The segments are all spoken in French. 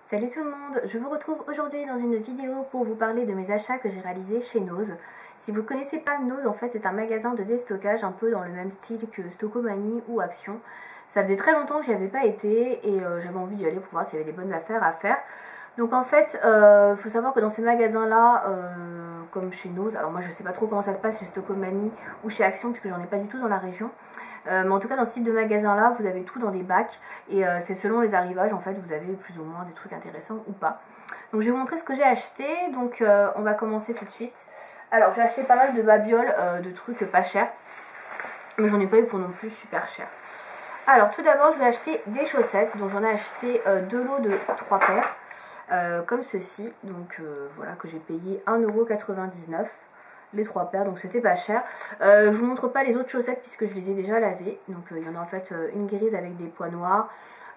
Salut tout le monde, je vous retrouve aujourd'hui dans une vidéo pour vous parler de mes achats que j'ai réalisés chez Nose. Si vous ne connaissez pas Nose, en fait c'est un magasin de déstockage un peu dans le même style que Stockomanie ou Action. Ça faisait très longtemps que j'y avais pas été et j'avais envie d'y aller pour voir s'il y avait des bonnes affaires à faire. Donc en fait, faut savoir que dans ces magasins-là, comme chez Nose, alors moi je sais pas trop comment ça se passe chez Stockomanie ou chez Action puisque j'en ai pas du tout dans la région. Mais en tout cas dans ce type de magasin là vous avez tout dans des bacs et c'est selon les arrivages en fait vous avez plus ou moins des trucs intéressants ou pas. Donc je vais vous montrer ce que j'ai acheté, donc on va commencer tout de suite. Alors j'ai acheté pas mal de babioles, de trucs pas chers, mais j'en ai pas eu pour non plus super cher. Alors tout d'abord je vais acheter des chaussettes, donc j'en ai acheté deux lots de 3 paires, comme ceci, donc voilà que j'ai payé 1,99 € les 3 paires, donc c'était pas cher. Je vous montre pas les autres chaussettes puisque je les ai déjà lavées. Donc il y en a en fait une grise avec des pois noirs,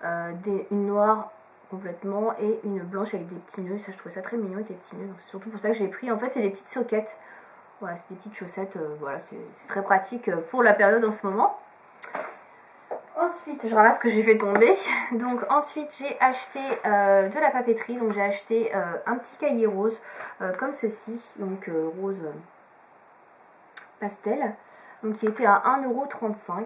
une noire complètement et une blanche avec des petits nœuds. Ça je trouvais ça très mignon avec des petits nœuds, donc c'est surtout pour ça que j'ai pris. En fait c'est des petites soquettes, voilà c'est des petites chaussettes, voilà c'est très pratique pour la période en ce moment. Ensuite je ramasse ce que j'ai fait tomber. Donc ensuite j'ai acheté de la papeterie, donc j'ai acheté un petit cahier rose comme ceci, donc rose pastel, donc qui était à 1,35 €.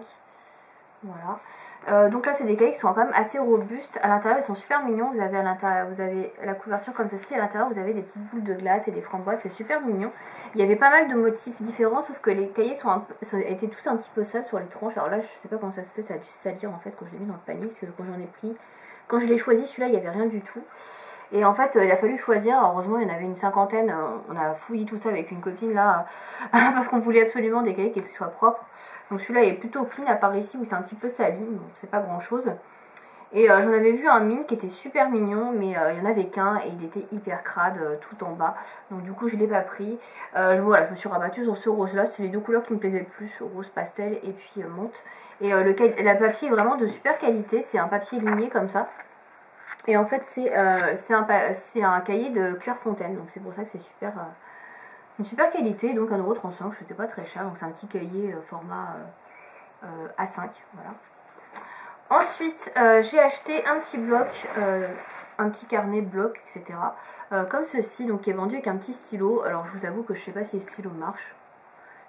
Voilà. Donc là c'est des cahiers qui sont quand même assez robustes. À l'intérieur ils sont super mignons. Vous avez à l'intérieur, vous avez la couverture comme ceci. À l'intérieur vous avez des petites boules de glace et des framboises. C'est super mignon. Il y avait pas mal de motifs différents, sauf que les cahiers étaient tous un petit peu sales sur les tranches. Alors là je sais pas comment ça se fait, ça a dû se salir en fait quand je l'ai mis dans le panier, parce que quand j'en ai pris, quand je l'ai choisi celui-là il n'y avait rien du tout. Et en fait, il a fallu choisir. Heureusement, il y en avait une cinquantaine. On a fouillé tout ça avec une copine là, parce qu'on voulait absolument des cahiers qui soient propres. Donc celui-là est plutôt clean, à part ici où c'est un petit peu sali, donc c'est pas grand-chose. Et j'en avais vu un mine qui était super mignon, mais il n'y en avait qu'un et il était hyper crade tout en bas. Donc du coup, je l'ai pas pris. Voilà, je me suis rabattue sur ce rose-là. C'était les deux couleurs qui me plaisaient le plus, rose pastel et puis menthe. Et le papier est vraiment de super qualité. C'est un papier ligné comme ça. Et en fait c'est un cahier de Clairefontaine, donc c'est pour ça que c'est une super qualité, donc 1,35 €, c'était pas très cher, donc c'est un petit cahier format A5, voilà. Ensuite j'ai acheté un petit bloc, un petit carnet bloc, etc. Comme ceci, donc qui est vendu avec un petit stylo. Alors je vous avoue que je sais pas si le stylo marche,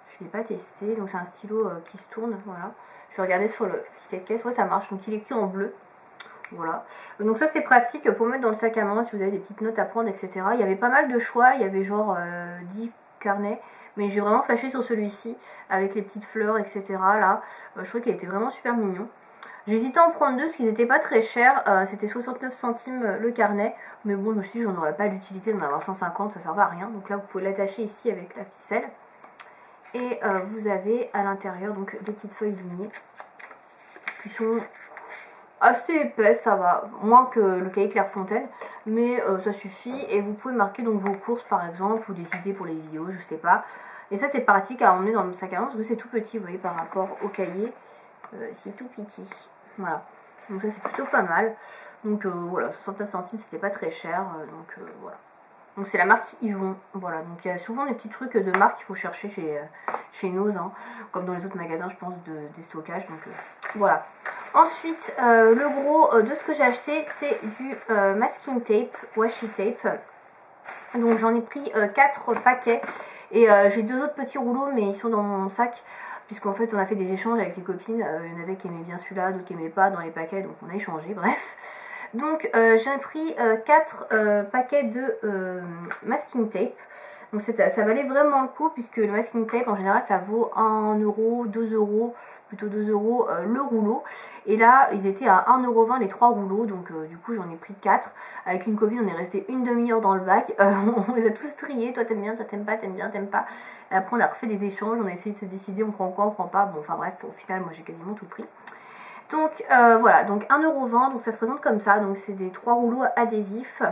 je l'ai pas testé, donc c'est un stylo qui se tourne, voilà. Je vais regarder sur le ticket de caisse, ouais ça marche, donc il est écrit en bleu. Voilà, donc ça c'est pratique pour mettre dans le sac à main si vous avez des petites notes à prendre, etc. Il y avait pas mal de choix, il y avait genre 10 carnets, mais j'ai vraiment flashé sur celui-ci avec les petites fleurs, etc. Là, je trouvais qu'il était vraiment super mignon. J'hésitais à en prendre deux parce qu'ils n'étaient pas très chers, c'était 69 centimes le carnet, mais bon, je me suis dit j'en aurais pas d'utilité d'en avoir 150, ça ne sert à rien. Donc là vous pouvez l'attacher ici avec la ficelle. Et vous avez à l'intérieur donc des petites feuilles lignées qui sont assez épais, ça va, moins que le cahier Clairefontaine, mais ça suffit. Et vous pouvez marquer donc vos courses par exemple, ou des idées pour les vidéos, je sais pas. Et ça c'est pratique à emmener dans le sac à main parce que c'est tout petit, vous voyez, par rapport au cahier, c'est tout petit. Voilà, donc ça c'est plutôt pas mal. Donc voilà, 69 centimes c'était pas très cher, donc voilà. Donc c'est la marque Yvon, voilà, donc il y a souvent des petits trucs de marque qu'il faut chercher chez Nose, hein, comme dans les autres magasins je pense des stockages, donc voilà. Ensuite, le gros de ce que j'ai acheté, c'est du masking tape, washi tape. Donc j'en ai pris 4 paquets et j'ai 2 autres petits rouleaux, mais ils sont dans mon sac, puisqu'en fait on a fait des échanges avec les copines. Il y en avait qui aimaient bien celui-là, d'autres qui n'aimaient pas dans les paquets, donc on a échangé, bref. Donc j'ai pris 4 paquets de masking tape. Donc ça valait vraiment le coup, puisque le masking tape en général ça vaut 1 €, 2 €, plutôt 2 € le rouleau. Et là ils étaient à 1,20 € les 3 rouleaux, donc du coup j'en ai pris 4. Avec une copine on est resté une demi-heure dans le bac, on les a tous triés, toi t'aimes bien, toi t'aimes pas, t'aimes bien, t'aimes pas. Et après on a refait des échanges, on a essayé de se décider on prend quoi, on prend pas, bon enfin bref au final moi j'ai quasiment tout pris. Donc voilà, donc 1,20 €, donc ça se présente comme ça, donc c'est des 3 rouleaux adhésifs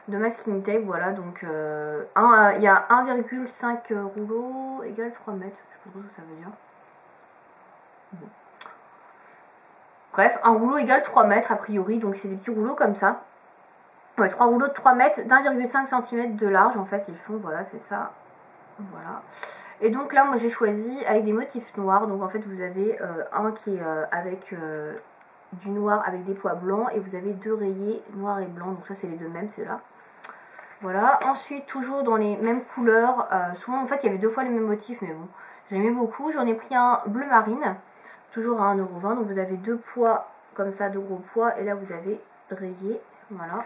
de masking tape, voilà, donc il y a 1,5 rouleau égale 3 mètres, je sais pas ce que ça veut dire. Bon. Bref, un rouleau égale 3 mètres a priori, donc c'est des petits rouleaux comme ça. Ouais, 3 rouleaux de 3 mètres, d'1,5 cm de large en fait, ils font, voilà, c'est ça, voilà. Et donc là, moi j'ai choisi avec des motifs noirs, donc en fait vous avez un qui est avec du noir avec des pois blancs et vous avez 2 rayés noir et blanc, donc ça c'est les deux mêmes, c'est là. Voilà, ensuite toujours dans les mêmes couleurs, souvent en fait il y avait 2 fois les mêmes motifs, mais bon, j'aimais beaucoup. J'en ai pris un bleu marine, toujours à 1,20 €, donc vous avez 2 pois comme ça, 2 gros pois, et là vous avez rayé, voilà.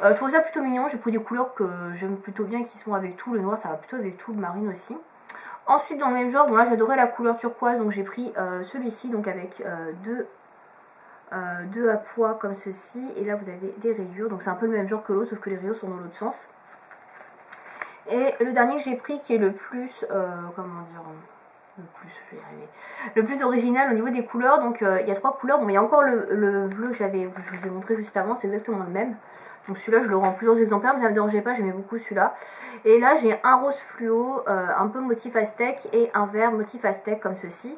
Je trouve ça plutôt mignon, j'ai pris des couleurs que j'aime plutôt bien qui sont avec tout, le noir ça va plutôt avec tout, le marine aussi. Ensuite dans le même genre, bon là j'adorais la couleur turquoise, donc j'ai pris celui-ci, donc avec deux à pois comme ceci, et là vous avez des rayures, donc c'est un peu le même genre que l'autre, sauf que les rayures sont dans l'autre sens. Et le dernier que j'ai pris qui est le plus, comment dire, le plus original au niveau des couleurs, donc il y a 3 couleurs, bon il y a encore le bleu que je vous ai montré juste avant, c'est exactement le même. Donc celui-là je le rends en plusieurs exemplaires, mais ça ne me dérangeait pas, j'aimais beaucoup celui-là. Et là j'ai un rose fluo, un peu motif aztèque, et un vert motif aztèque comme ceci.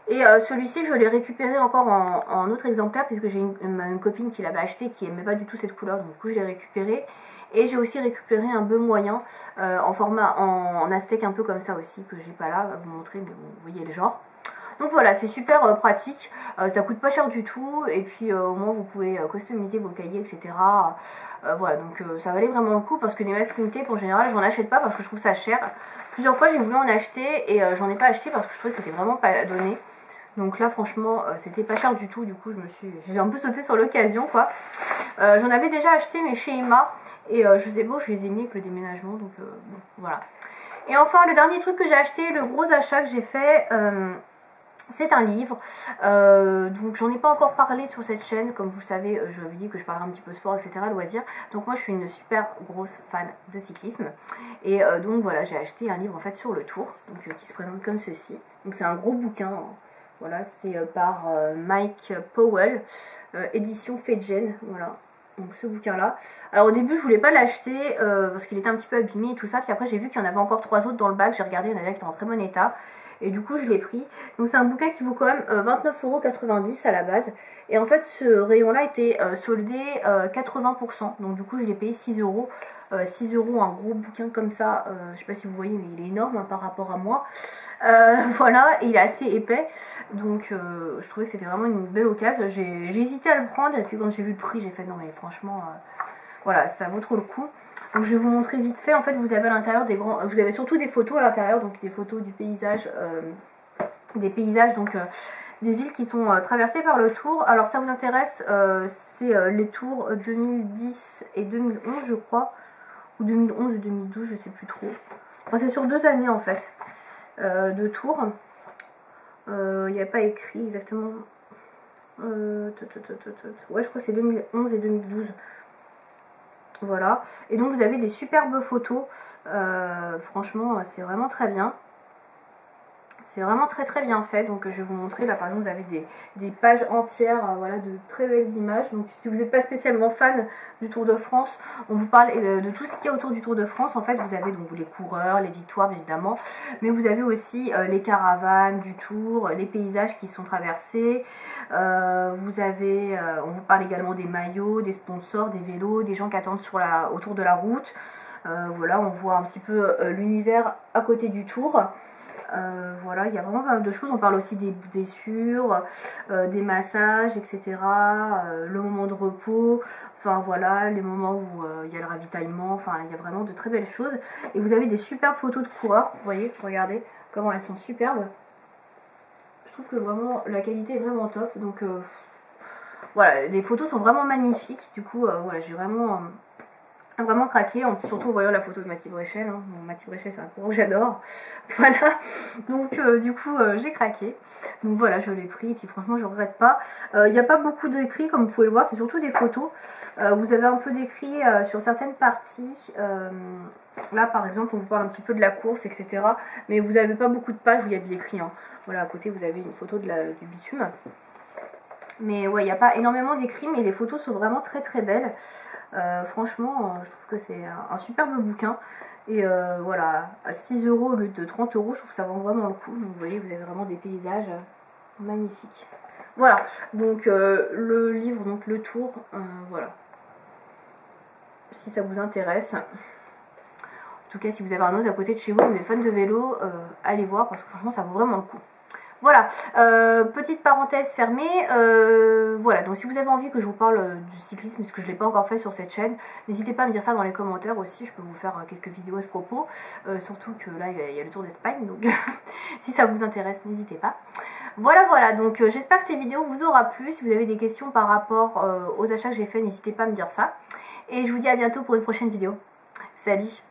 Et celui-ci je l'ai récupéré encore en autre exemplaire, puisque j'ai une copine qui l'avait acheté, qui n'aimait pas du tout cette couleur, donc du coup je l'ai récupéré. Et j'ai aussi récupéré un bleu moyen en format en aztèque un peu comme ça aussi, que j'ai pas là à vous montrer, mais bon, vous voyez le genre. Donc voilà, c'est super pratique, ça coûte pas cher du tout, et puis au moins vous pouvez customiser vos cahiers, etc. Voilà, donc ça valait vraiment le coup, parce que des masking tape en général j'en achète pas parce que je trouve ça cher. Plusieurs fois j'ai voulu en acheter et j'en ai pas acheté parce que je trouvais que c'était vraiment pas donné. Donc là franchement c'était pas cher du tout, du coup j'ai un peu sauté sur l'occasion quoi. J'en avais déjà acheté mais chez Emma, et je sais pas, je les ai mis avec le déménagement, donc bon, voilà. Et enfin le dernier truc que j'ai acheté, le gros achat que j'ai fait, c'est un livre. Donc j'en ai pas encore parlé sur cette chaîne, comme vous savez, je vous dis que je parlerai un petit peu sport, etc., loisirs. Donc moi je suis une super grosse fan de cyclisme, et donc voilà, j'ai acheté un livre en fait sur le Tour, donc qui se présente comme ceci. Donc c'est un gros bouquin, hein. Voilà, c'est par Mike Powell, édition Fedgen, voilà. Donc ce bouquin là, alors au début je voulais pas l'acheter parce qu'il était un petit peu abîmé et tout ça, puis après j'ai vu qu'il y en avait encore 3 autres dans le bac, j'ai regardé, il y en avait qui étaient en très bon état, et du coup je l'ai pris. Donc c'est un bouquin qui vaut quand même 29,90 € à la base, et en fait ce rayon là était soldé 80%, donc du coup je l'ai payé 6 €. 6 € un gros bouquin comme ça, je sais pas si vous voyez, mais il est énorme hein, par rapport à moi. Voilà, et il est assez épais, donc je trouvais que c'était vraiment une belle occasion. J'ai hésité à le prendre, et puis quand j'ai vu le prix j'ai fait non mais franchement voilà, ça vaut trop le coup. Donc je vais vous montrer vite fait. En fait vous avez à l'intérieur vous avez surtout des photos à l'intérieur, donc des photos du paysage, des paysages, donc des villes qui sont traversées par le Tour. Alors ça vous intéresse, c'est les Tours 2010 et 2011 je crois, ou 2011 ou 2012, je sais plus trop. Enfin c'est sur 2 années en fait de Tours. Il n'y a pas écrit exactement. Ouais, je crois que c'est 2011 et 2012. Voilà. Et donc vous avez des superbes photos. Franchement, c'est vraiment très bien. C'est vraiment très très bien fait. Donc je vais vous montrer. Là par exemple vous avez des pages entières, voilà, de très belles images. Donc si vous n'êtes pas spécialement fan du Tour de France, on vous parle de tout ce qu'il y a autour du Tour de France. En fait vous avez donc les coureurs, les victoires bien évidemment, mais vous avez aussi les caravanes du Tour, les paysages qui sont traversés. Vous avez, on vous parle également des maillots, des sponsors, des vélos, des gens qui attendent autour de la route. Voilà, on voit un petit peu l'univers à côté du Tour. Voilà, il y a vraiment pas mal de choses. On parle aussi des blessures, des massages, etc. Le moment de repos, enfin voilà, les moments où il y a le ravitaillement, enfin il y a vraiment de très belles choses. Et vous avez des superbes photos de coureurs, vous voyez, regardez comment elles sont superbes. Je trouve que vraiment la qualité est vraiment top, donc voilà, les photos sont vraiment magnifiques. Du coup, voilà, j'ai vraiment craqué, surtout en voyant la photo de Mathilde Breschel, hein. Bon, Mathilde Breschel c'est un coureur que j'adore, voilà, donc du coup j'ai craqué, donc voilà, je l'ai pris, et puis franchement je regrette pas. Il n'y a pas beaucoup d'écrits comme vous pouvez le voir, c'est surtout des photos. Vous avez un peu d'écrits sur certaines parties, là par exemple on vous parle un petit peu de la course, etc. Mais vous n'avez pas beaucoup de pages où il y a de l'écrit, hein. Voilà, à côté vous avez une photo du bitume. Mais ouais, il n'y a pas énormément d'écrits, mais les photos sont vraiment très très belles. Franchement, je trouve que c'est un superbe bouquin. Et voilà, à 6 € au lieu de 30 €, je trouve que ça vaut vraiment le coup. Donc vous voyez, vous avez vraiment des paysages magnifiques. Voilà, donc le livre, donc le Tour, voilà. Si ça vous intéresse. En tout cas, si vous avez un autre à côté de chez vous, vous êtes fan de vélo, allez voir parce que franchement, ça vaut vraiment le coup. Voilà, petite parenthèse fermée, voilà, donc si vous avez envie que je vous parle du cyclisme, parce que je ne l'ai pas encore fait sur cette chaîne, n'hésitez pas à me dire ça dans les commentaires aussi, je peux vous faire quelques vidéos à ce propos, surtout que là il y a le Tour d'Espagne, donc si ça vous intéresse, n'hésitez pas. Voilà, donc j'espère que cette vidéo vous aura plu, si vous avez des questions par rapport aux achats que j'ai fait, n'hésitez pas à me dire ça, et je vous dis à bientôt pour une prochaine vidéo. Salut!